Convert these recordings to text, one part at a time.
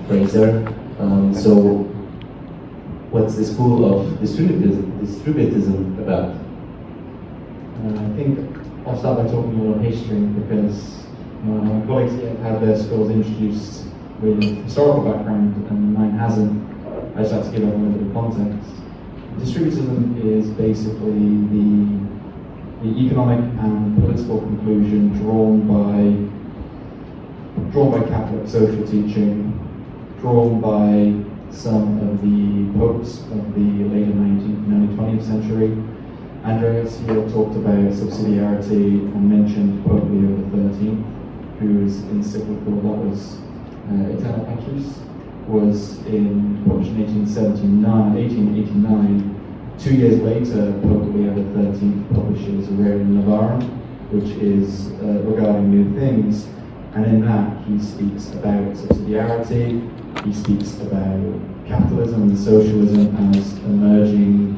Fraser. So, what's the school of distributism about? I think I'll start by talking a little history, because my colleagues here have had their schools introduced with historical background and mine hasn't. I just have to give everyone a bit of context. Distributism is basically the economic and political conclusion drawn by Catholic social teaching, drawn by some of the popes of the later 19th and early 20th century. Andreas here talked about subsidiarity and mentioned Pope Leo XIII, whose encyclical, that was Eternal Patrus, was published in 1889. 2 years later, Pope Leo XIII publishes Rerum Novarum, which is regarding new things, and in that he speaks about subsidiarity, he speaks about capitalism and socialism as emerging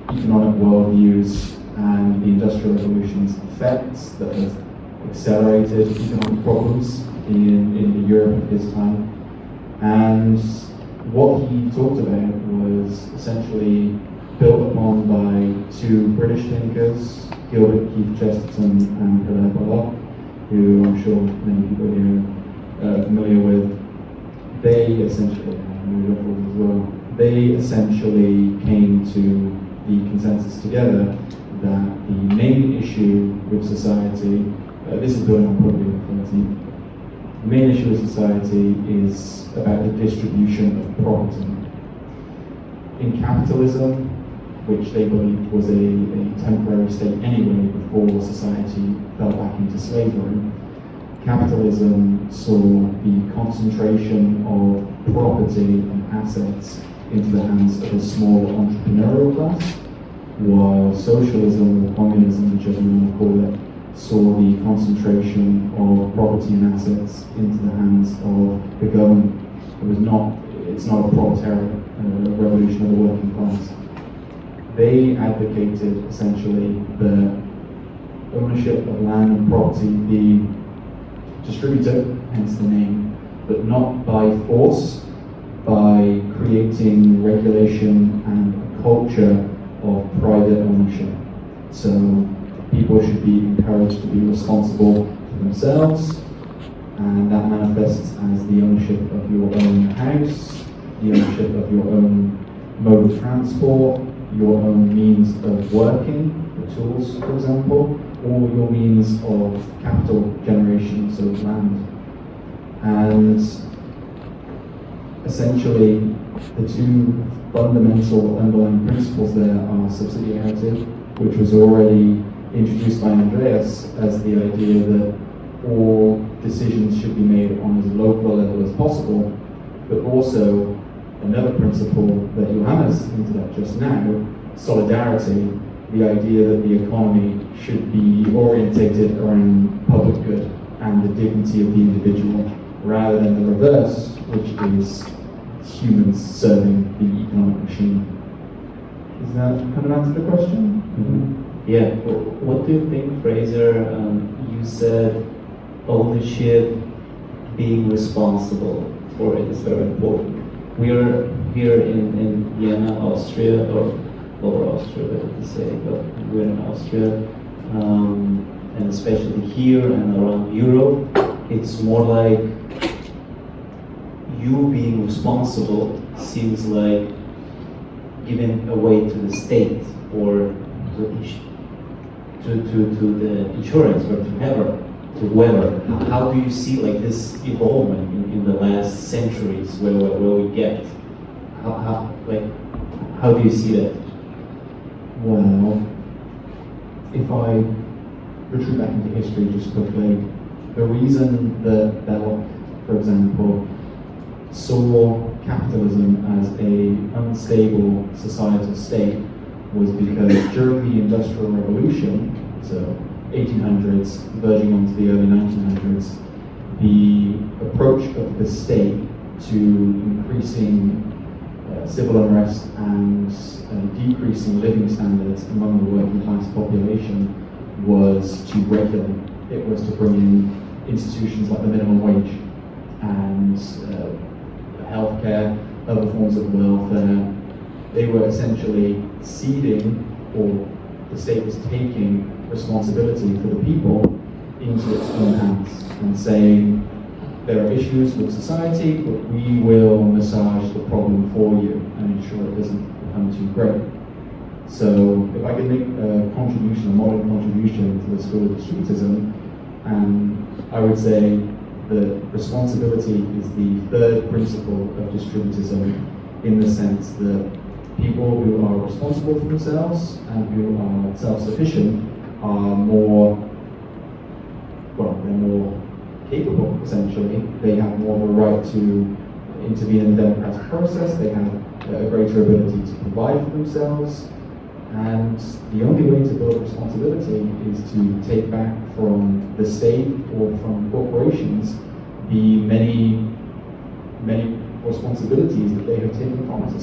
economic worldviews and the Industrial Revolution's effects that have accelerated economic problems in the Europe of his time. And what he talked about was essentially built upon by two British thinkers, Gilbert Keith Chesterton and Hilaire Belloc, who I'm sure many people here are familiar with. They essentially, came to the consensus together that the main issue with society, this is building on Pope Leo XIII, the main issue of society is about the distribution of property. In capitalism, which they believed was a temporary state anyway before society fell back into slavery, capitalism saw the concentration of property and assets into the hands of a small entrepreneurial class, while socialism or communism, whichever you want to call it, saw the concentration of property and assets into the hands of the government. It's not a proletariat revolution of the working class. They advocated essentially the ownership of land and property be distributed, hence the name, but not by force, by creating regulation and a culture of private ownership. So people should be encouraged to be responsible for themselves, and that manifests as the ownership of your own house, the ownership of your own mode of transport, your own means of working, the tools, for example, or your means of capital generation, so land. And essentially, the two fundamental underlying principles there are subsidiarity, which was already introduced by Andreas as the idea that all decisions should be made on as local a level as possible, but also another principle that Johannes hinted at just now, solidarity, the idea that the economy should be orientated around public good and the dignity of the individual, rather than the reverse, which is humans serving the economic machine. Does that kind of answer the question? Mm-hmm. Yeah. What do you think, Fraser? You said ownership, being responsible for it is very important. We are here in Vienna, Austria, or Lower Austria, better to say, but we're in Austria, and especially here and around Europe, it's more like you being responsible seems like giving away to the state or to the insurance or to whoever. How do you see like this evolvement in the last centuries where we get? How do you see that? Well, if I retreat back into history just quickly, the reason that Belloc, for example, saw capitalism as an unstable societal state was because during the Industrial Revolution, so 1800s, verging onto the early 1900s, the approach of the state to increasing civil unrest and decreasing living standards among the working class population was to regulate. It was to bring in institutions like the minimum wage and healthcare, other forms of welfare. They were essentially ceding, or the state was taking responsibility for the people into its own hands and saying, there are issues with society, but we will massage the problem for you and ensure it doesn't become too great. So if I could make a contribution, a modern contribution to the school of distributism, I would say that responsibility is the third principle of distributism, in the sense that people who are responsible for themselves and who are self-sufficient are more, well, they're more capable, essentially. They have more of a right to intervene in the democratic process, they have a greater ability to provide for themselves, and the only way to build responsibility is to take back from the state or from corporations the many responsibilities that they have taken from us.